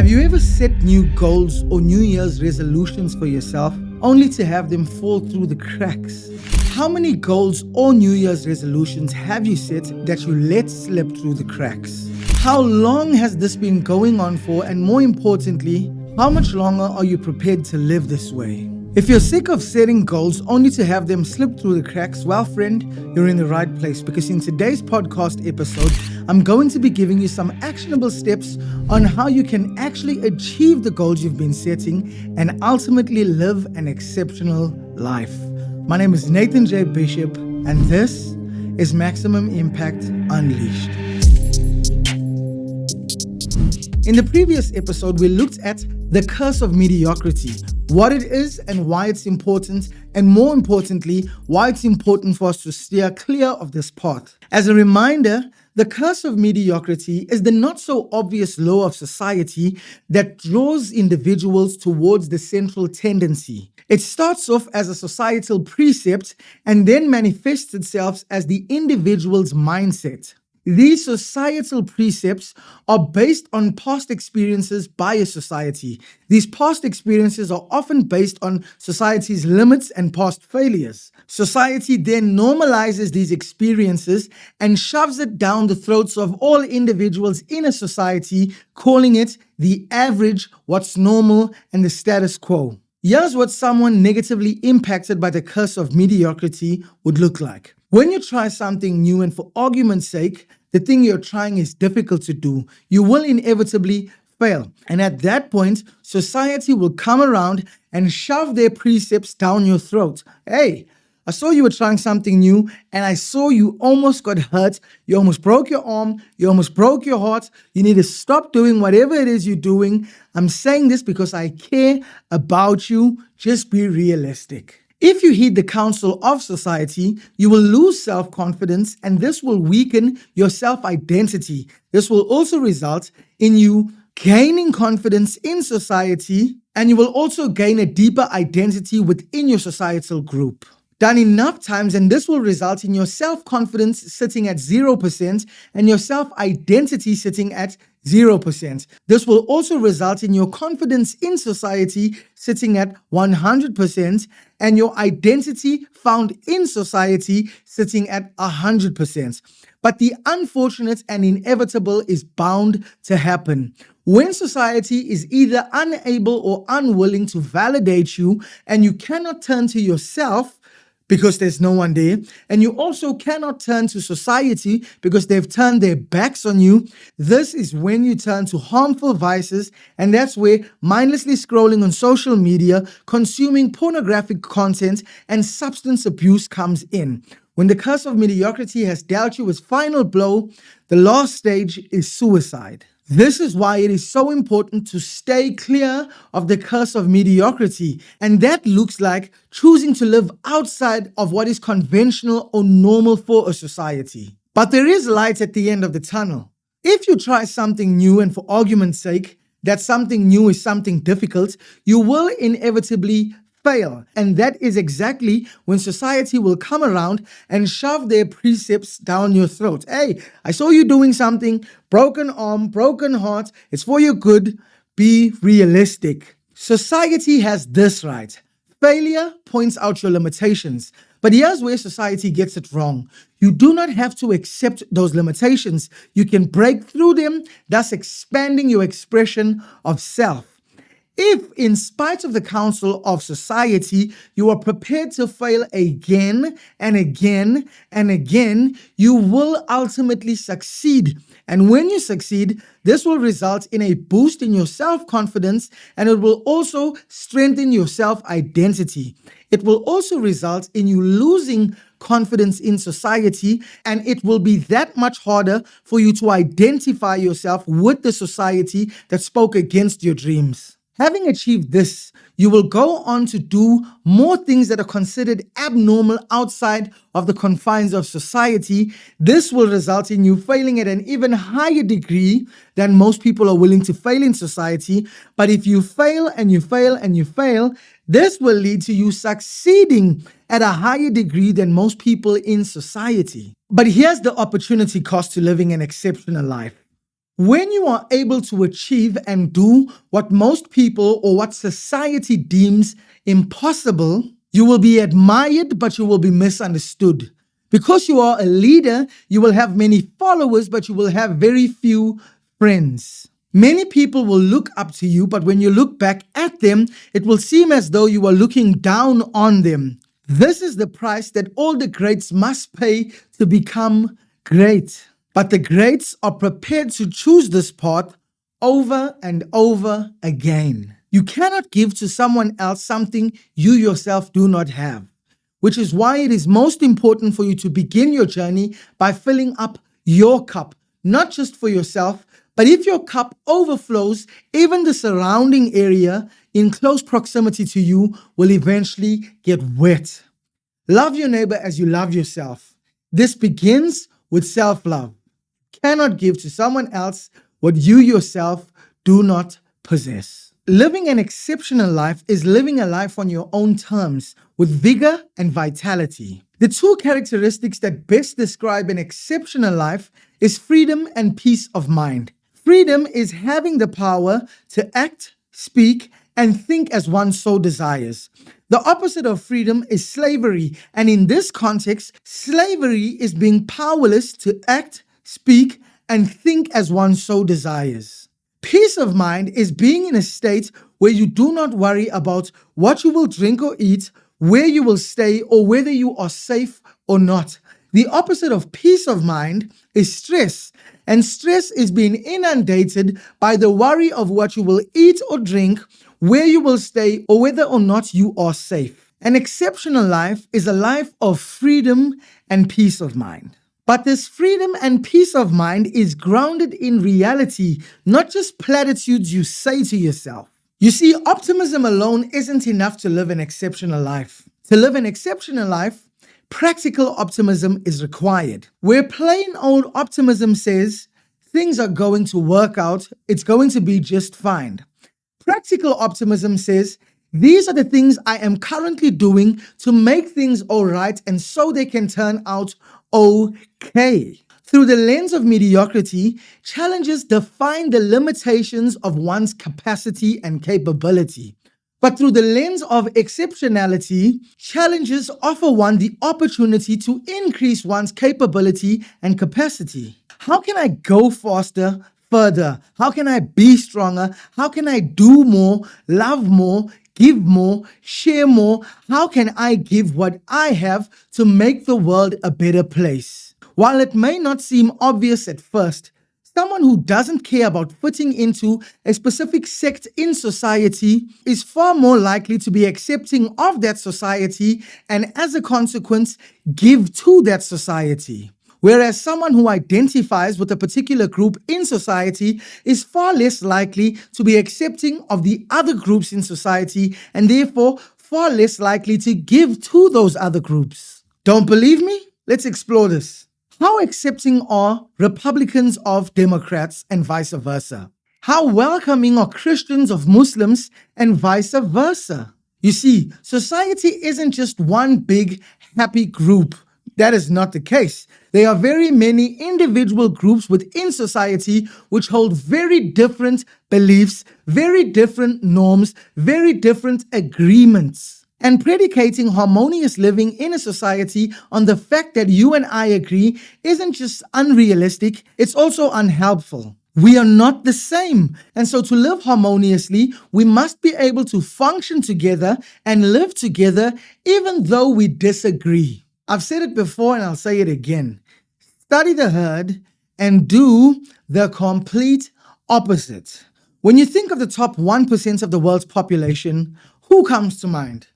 Have you ever set new goals or New Year's resolutions for yourself only to have them fall through the cracks? How many goals or New Year's resolutions have you set that you let slip through the cracks? How long has this been going on for, and more importantly, how much longer are you prepared to live this way? If you're sick of setting goals only to have them slip through the cracks, well, friend, you're in the right place, because in today's podcast episode, I'm going to be giving you some actionable steps on how you can actually achieve the goals you've been setting and ultimately live an exceptional life. My name is Nathan J. Bishop, and this is Maximum Impact Unleashed. In the previous episode, we looked at the curse of mediocrity, what it is and why it's important, and more importantly, why it's important for us to steer clear of this path. As a reminder, the curse of mediocrity is the not so obvious law of society that draws individuals towards the central tendency. It starts off as a societal precept and then manifests itself as the individual's mindset. These societal precepts are based on past experiences by a society. These past experiences are often based on society's limits and past failures. Society then normalizes these experiences and shoves it down the throats of all individuals in a society, calling it the average, what's normal, and the status quo. Here's what someone negatively impacted by the curse of mediocrity would look like. When you try something new and for argument's sake, the thing you're trying is difficult to do, you will inevitably fail. And at that point, society will come around and shove their precepts down your throat. Hey, I saw you were trying something new and I saw you almost got hurt. You almost broke your arm. You almost broke your heart. You need to stop doing whatever it is you're doing. I'm saying this because I care about you. Just be realistic. If you heed the counsel of society, you will lose self-confidence, and this will weaken your self-identity. This will also result in you gaining confidence in society, and you will also gain a deeper identity within your societal group. Done enough times, and this will result in your self-confidence sitting at 0% and your self-identity sitting at 0%. This will also result in your confidence in society sitting at 100% and your identity found in society sitting at 100%. But the unfortunate and inevitable is bound to happen. When society is either unable or unwilling to validate you, and you cannot turn to yourself because there's no one there, and you also cannot turn to society because they've turned their backs on you, this is when you turn to harmful vices, and that's where mindlessly scrolling on social media, consuming pornographic content, and substance abuse comes in. When the curse of mediocrity has dealt you its final blow, the last stage is suicide. This is why it is so important to stay clear of the curse of mediocrity. And that looks like choosing to live outside of what is conventional or normal for a society. But there is light at the end of the tunnel. If you try something new and for argument's sake, that something new is something difficult, you will inevitably fail. And that is exactly when society will come around and shove their precepts down your throat. Hey, I saw you doing something, broken arm, broken heart, it's for your good, be realistic. Society has this right. Failure points out your limitations. But here's where society gets it wrong. You do not have to accept those limitations. You can break through them, thus expanding your expression of self. If, in spite of the counsel of society, you are prepared to fail again and again and again, you will ultimately succeed. And when you succeed, this will result in a boost in your self-confidence, and it will also strengthen your self-identity. It will also result in you losing confidence in society, and it will be that much harder for you to identify yourself with the society that spoke against your dreams. Having achieved this, you will go on to do more things that are considered abnormal outside of the confines of society. This will result in you failing at an even higher degree than most people are willing to fail in society. But if you fail and you fail and you fail, this will lead to you succeeding at a higher degree than most people in society. But here's the opportunity cost to living an exceptional life. When you are able to achieve and do what most people or what society deems impossible, you will be admired, but you will be misunderstood. Because you are a leader, you will have many followers, but you will have very few friends. Many people will look up to you, but when you look back at them, it will seem as though you are looking down on them. This is the price that all the greats must pay to become great. But the greats are prepared to choose this path over and over again. You cannot give to someone else something you yourself do not have, which is why it is most important for you to begin your journey by filling up your cup, not just for yourself, but if your cup overflows, even the surrounding area in close proximity to you will eventually get wet. Love your neighbor as you love yourself. This begins with self-love. Cannot give to someone else what you yourself do not possess. Living an exceptional life is living a life on your own terms with vigor and vitality. The two characteristics that best describe an exceptional life is freedom and peace of mind. Freedom is having the power to act, speak, and think as one so desires. The opposite of freedom is slavery, and in this context, slavery is being powerless to act, speak, and think as one so desires. Peace of mind is being in a state where you do not worry about what you will drink or eat, where you will stay, or whether you are safe or not. The opposite of peace of mind is stress, and stress is being inundated by the worry of what you will eat or drink, where you will stay, or whether or not you are safe. An exceptional life is a life of freedom and peace of mind. But this freedom and peace of mind is grounded in reality, not just platitudes you say to yourself. You see, optimism alone isn't enough to live an exceptional life. To live an exceptional life, practical optimism is required. Where plain old optimism says, things are going to work out, it's going to be just fine. Practical optimism says, these are the things I am currently doing to make things all right and so they can turn out okay. Through the lens of mediocrity, challenges define the limitations of one's capacity and capability. But through the lens of exceptionality, challenges offer one the opportunity to increase one's capability and capacity. How can I go faster, further? How can I be stronger? How can I do more, love more, give more, share more? How can I give what I have to make the world a better place? While it may not seem obvious at first, someone who doesn't care about fitting into a specific sect in society is far more likely to be accepting of that society and, as a consequence, give to that society. Whereas someone who identifies with a particular group in society is far less likely to be accepting of the other groups in society and therefore far less likely to give to those other groups. Don't believe me? Let's explore this. How accepting are Republicans of Democrats and vice versa? How welcoming are Christians of Muslims and vice versa? You see, society isn't just one big happy group. That is not the case. There are very many individual groups within society which hold very different beliefs, very different norms, very different agreements. And predicating harmonious living in a society on the fact that you and I agree isn't just unrealistic, it's also unhelpful. We are not the same. And so to live harmoniously, we must be able to function together and live together even though we disagree. I've said it before and I'll say it again. Study the herd and do the complete opposite. When you think of the top 1% of the world's population, who comes to mind?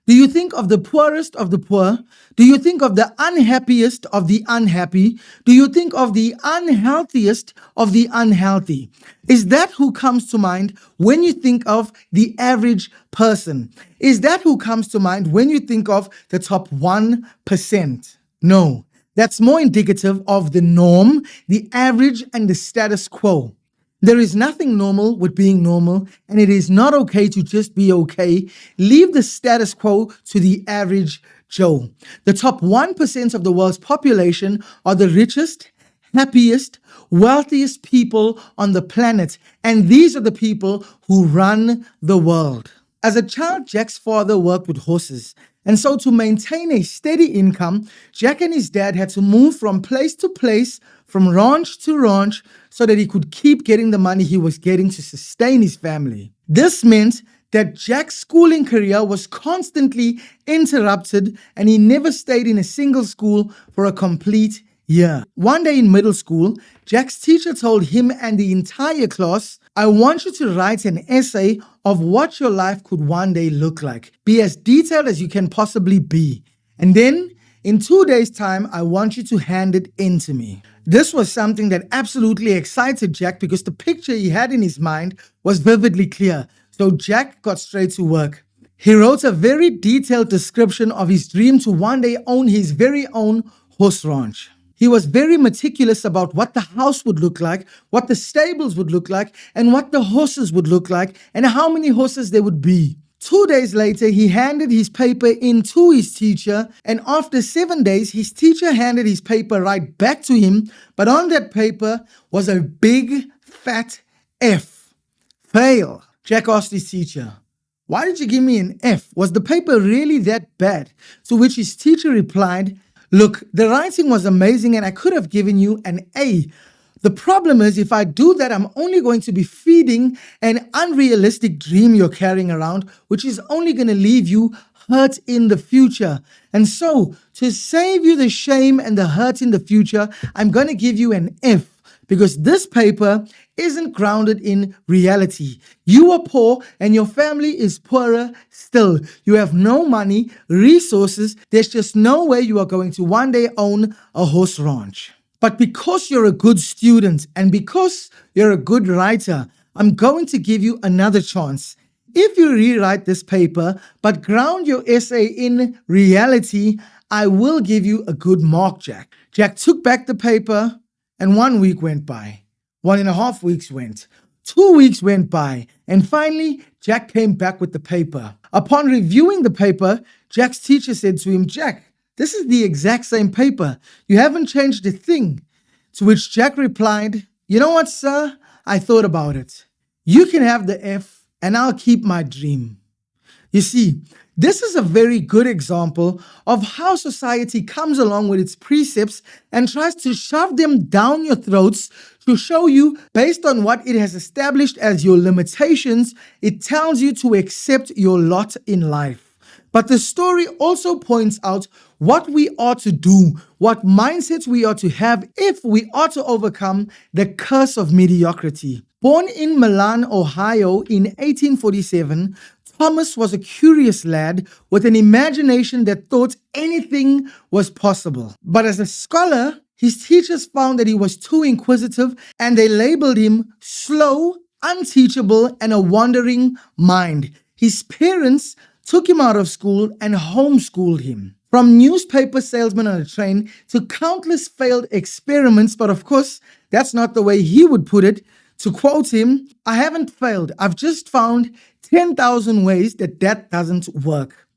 Do you think of the poorest of the poor? Do you think of the unhappiest of the unhappy? Do you think of the unhealthiest of the unhealthy? Is that who comes to mind when you think of the average person? Is that who comes to mind when you think of the top 1%? No, that's more indicative of the norm, the average, and the status quo. There is nothing normal with being normal, and it is not okay to just be okay. Leave the status quo to the average Joe. The top 1% of the world's population are the richest, happiest, wealthiest people on the planet. And these are the people who run the world. As a child, Jack's father worked with horses. And so to maintain a steady income, Jack and his dad had to move from place to place, from ranch to ranch, so that he could keep getting the money he was getting to sustain his family. This meant that Jack's schooling career was constantly interrupted and he never stayed in a single school for a complete year. One day in middle school, Jack's teacher told him and the entire class, "I want you to write an essay of what your life could one day look like. Be as detailed as you can possibly be. And then, in 2 days' time, I want you to hand it in to me." This was something that absolutely excited Jack because the picture he had in his mind was vividly clear. So Jack got straight to work. He wrote a very detailed description of his dream to one day own his very own horse ranch. He was very meticulous about what the house would look like, what the stables would look like, and what the horses would look like, and how many horses there would be. 2 days later, he handed his paper in to his teacher, and after 7 days, his teacher handed his paper right back to him, but on that paper was a big, fat F. Fail. Jack asked his teacher, "Why did you give me an F? Was the paper really that bad?" To which his teacher replied, "Look, the writing was amazing and I could have given you an A. The problem is, if I do that, I'm only going to be feeding an unrealistic dream you're carrying around, which is only going to leave you hurt in the future. And so, to save you the shame and the hurt in the future, I'm going to give you an F. Because this paper isn't grounded in reality. You are poor and your family is poorer still. You have no money, resources. There's just no way you are going to one day own a horse ranch. But because you're a good student and because you're a good writer, I'm going to give you another chance. If you rewrite this paper but ground your essay in reality, I will give you a good mark, Jack." Jack took back the paper. And 1 week went by. 1.5 weeks went. 2 weeks went by. And finally, Jack came back with the paper. Upon reviewing the paper, Jack's teacher said to him, "Jack, this is the exact same paper. You haven't changed a thing." To which Jack replied, "You know what, sir? I thought about it. You can have the F and I'll keep my dream." You see, this is a very good example of how society comes along with its precepts and tries to shove them down your throats to show you, based on what it has established as your limitations, it tells you to accept your lot in life. But the story also points out what we are to do, what mindsets we are to have if we are to overcome the curse of mediocrity. Born in Milan, Ohio in 1847, Thomas was a curious lad with an imagination that thought anything was possible. But as a scholar, his teachers found that he was too inquisitive and they labeled him slow, unteachable, and a wandering mind. His parents took him out of school and homeschooled him. From newspaper salesman on a train to countless failed experiments, but of course, that's not the way he would put it. To quote him, "I haven't failed. I've just found 10,000 ways that doesn't work."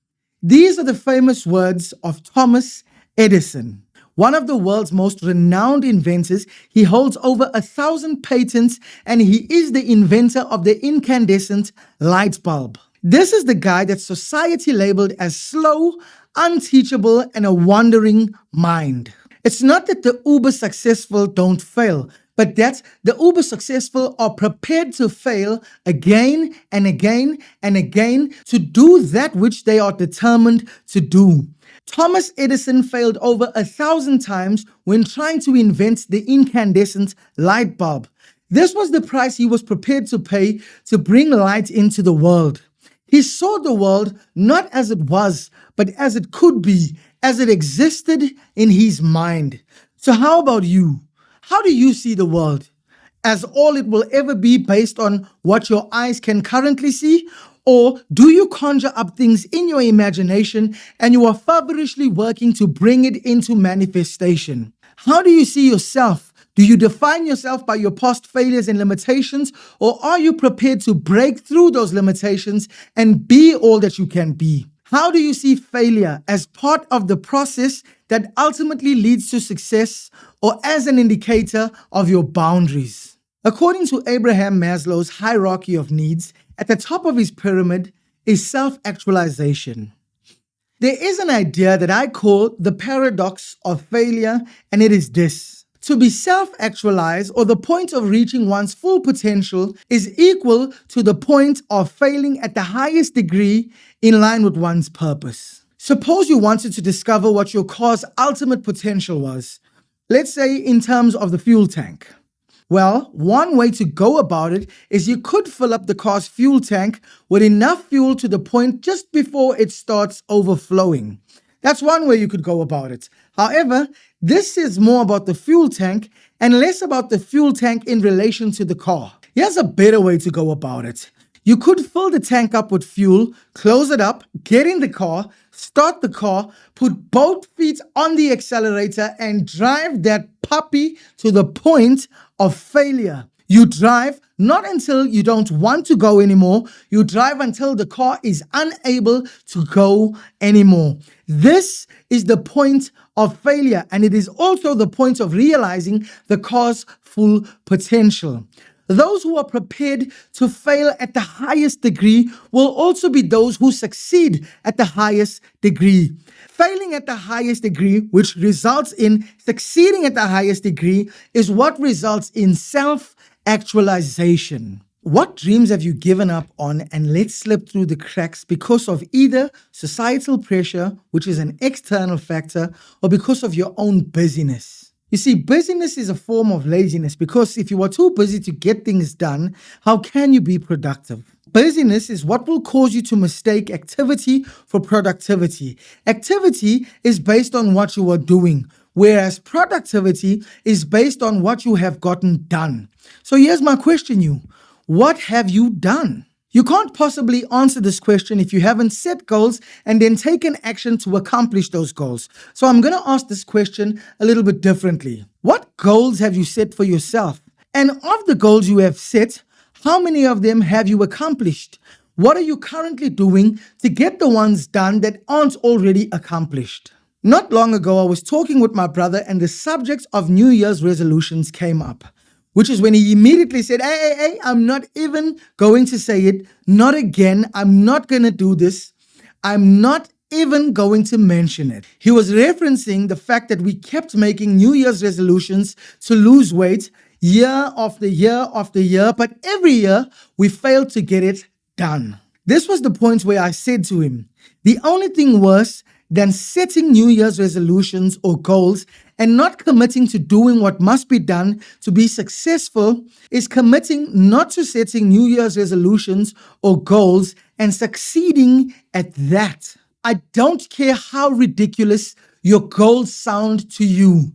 These are the famous words of Thomas Edison, one of the world's most renowned inventors. He holds over 1,000 patents and he is the inventor of the incandescent light bulb. This is the guy that society labeled as slow, unteachable, and a wandering mind. It's not that the uber successful don't fail, but that the uber successful are prepared to fail again and again and again to do that which they are determined to do. Thomas Edison failed over 1,000 times when trying to invent the incandescent light bulb. This was the price he was prepared to pay to bring light into the world. He saw the world not as it was, but as it could be, as it existed in his mind. So how about you? How do you see the world? As all it will ever be based on what your eyes can currently see? Or do you conjure up things in your imagination and you are feverishly working to bring it into manifestation? How do you see yourself? Do you define yourself by your past failures and limitations, or are you prepared to break through those limitations and be all that you can be? How do you see failure as part of the process that ultimately leads to success or as an indicator of your boundaries? According to Abraham Maslow's hierarchy of needs, at the top of his pyramid is self-actualization. There is an idea that I call the paradox of failure, and it is this. To be self-actualized, or the point of reaching one's full potential, is equal to the point of failing at the highest degree in line with one's purpose. Suppose you wanted to discover what your car's ultimate potential was, let's say in terms of the fuel tank. Well, one way to go about it is you could fill up the car's fuel tank with enough fuel to the point just before it starts overflowing. That's one way you could go about it. However, this is more about the fuel tank and less about the fuel tank in relation to the car. Here's a better way to go about it. You could fill the tank up with fuel, close it up, get in the car, start the car, put both feet on the accelerator and drive that puppy to the point of failure. You drive not until you don't want to go anymore. You drive until the car is unable to go anymore. This is the point of failure, and it is also the point of realizing the car's full potential. Those who are prepared to fail at the highest degree will also be those who succeed at the highest degree. Failing at the highest degree, which results in succeeding at the highest degree, is what results in self-actualization. What dreams have you given up on and let slip through the cracks because of either societal pressure, which is an external factor, or because of your own busyness? You see, busyness is a form of laziness because if you are too busy to get things done, how can you be productive? Busyness is what will cause you to mistake activity for productivity. Activity is based on what you are doing, whereas productivity is based on what you have gotten done. So here's my question you. What have you done? You can't possibly answer this question if you haven't set goals and then taken action to accomplish those goals. So I'm going to ask this question a little bit differently. What goals have you set for yourself? And of the goals you have set, how many of them have you accomplished? What are you currently doing to get the ones done that aren't already accomplished? Not long ago, I was talking with my brother and the subject of New Year's resolutions came up, which is when he immediately said, hey, I'm not even going to say it. Not again. I'm not going to do this. I'm not even going to mention it. He was referencing the fact that we kept making New Year's resolutions to lose weight year after year after year, but every year we failed to get it done. This was the point where I said to him, the only thing worse than setting New Year's resolutions or goals and not committing to doing what must be done to be successful is committing not to setting New Year's resolutions or goals and succeeding at that. I don't care how ridiculous your goals sound to you.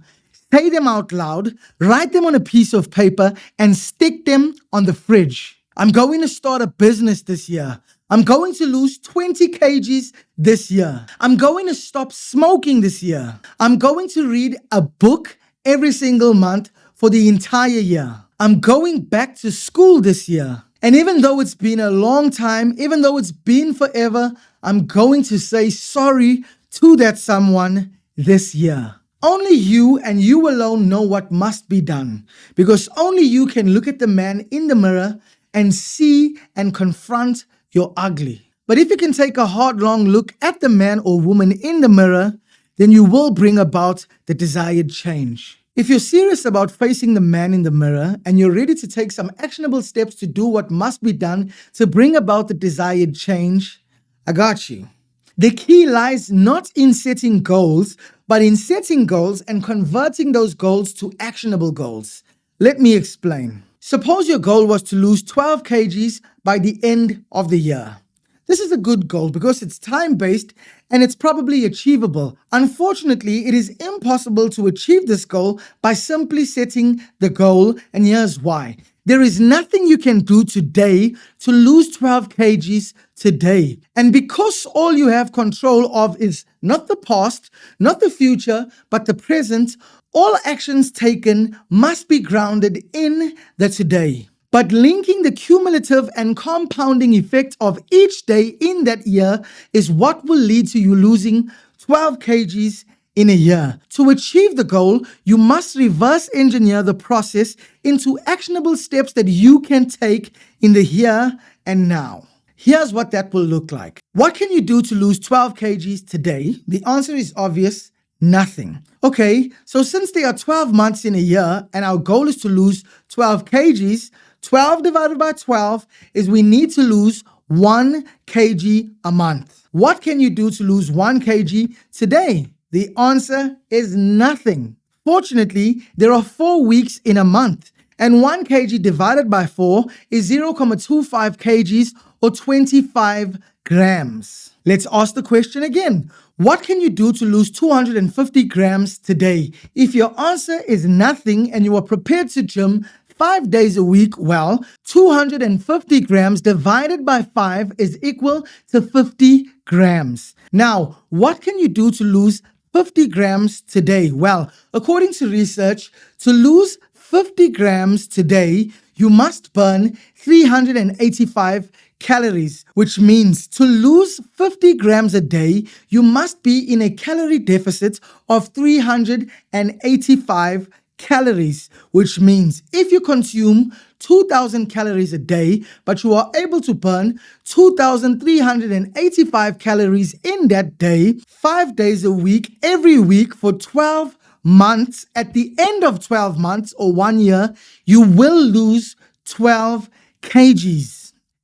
Say them out loud, write them on a piece of paper, and stick them on the fridge. I'm going to start a business this year. I'm going to lose 20 kgs this year. I'm going to stop smoking this year. I'm going to read a book every single month for the entire year. I'm going back to school this year. And even though it's been a long time, even though it's been forever, I'm going to say sorry to that someone this year. Only you and you alone know what must be done, because only you can look at the man in the mirror and see and confront your ugly. But if you can take a hard, long look at the man or woman in the mirror, then you will bring about the desired change. If you're serious about facing the man in the mirror and you're ready to take some actionable steps to do what must be done to bring about the desired change, I got you. The key lies not in setting goals, but in setting goals and converting those goals to actionable goals. Let me explain. Suppose your goal was to lose 12 kgs by the end of the year. This is a good goal because it's time-based and it's probably achievable. Unfortunately, it is impossible to achieve this goal by simply setting the goal, and here's why. There is nothing you can do today to lose 12 kgs today. And because all you have control of is not the past, not the future, but the present, all actions taken must be grounded in the today. But linking the cumulative and compounding effect of each day in that year is what will lead to you losing 12 kgs in a year. To achieve the goal, you must reverse engineer the process into actionable steps that you can take in the here and now. Here's what that will look like. What can you do to lose 12 kgs today? The answer is obvious. Nothing. Okay, so since there are 12 months in a year and our goal is to lose 12 kgs, 12 divided by 12 is we need to lose 1 kg a month. What can you do to lose 1 kg today? The answer is nothing. Fortunately, there are 4 weeks in a month, and 1 kg divided by 4 is 0.25 kgs or 25 grams. Let's ask the question again. What can you do to lose 250 grams today? If your answer is nothing and you are prepared to gym 5 days a week, well, 250 grams divided by 5 is equal to 50 grams. Now, what can you do to lose 50 grams today? Well, according to research, to lose 50 grams today, you must burn 385 calories, which means to lose 50 grams a day, you must be in a calorie deficit of 385 calories, which means if you consume 2,000 calories a day, but you are able to burn 2,385 calories in that day, 5 days a week, every week for 12 months, at the end of 12 months or 1 year, you will lose 12 kgs.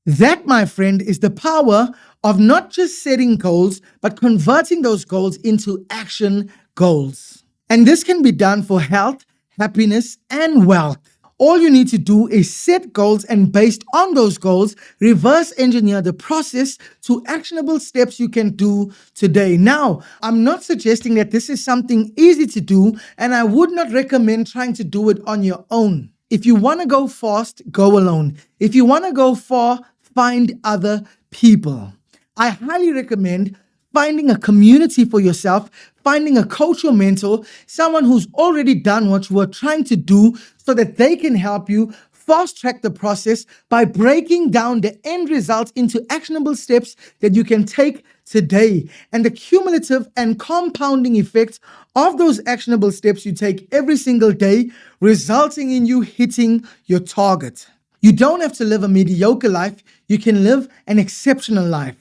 That, my friend, is the power of not just setting goals, but converting those goals into action goals. And this can be done for health, happiness, and wealth. All you need to do is set goals and based on those goals, reverse engineer the process to actionable steps you can do today. Now, I'm not suggesting that this is something easy to do, and I would not recommend trying to do it on your own. If you want to go fast, go alone. If you want to go far, find other people. I highly recommend finding a community for yourself, finding a coach or mentor, someone who's already done what you are trying to do so that they can help you fast track the process by breaking down the end result into actionable steps that you can take today, and the cumulative and compounding effect of those actionable steps you take every single day, resulting in you hitting your target. You don't have to live a mediocre life. You can live an exceptional life.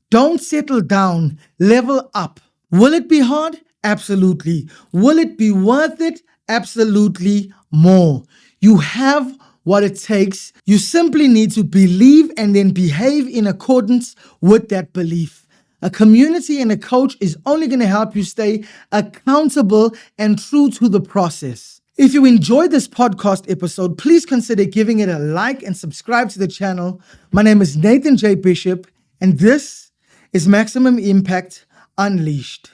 Don't settle down. Level up. Will it be hard? Absolutely. Will it be worth it? Absolutely more. You have what it takes. You simply need to believe and then behave in accordance with that belief. A community and a coach is only going to help you stay accountable and true to the process. If you enjoyed this podcast episode, please consider giving it a like and subscribe to the channel. My name is Nathan J. Bishop, and this is Maximum Impact Unleashed.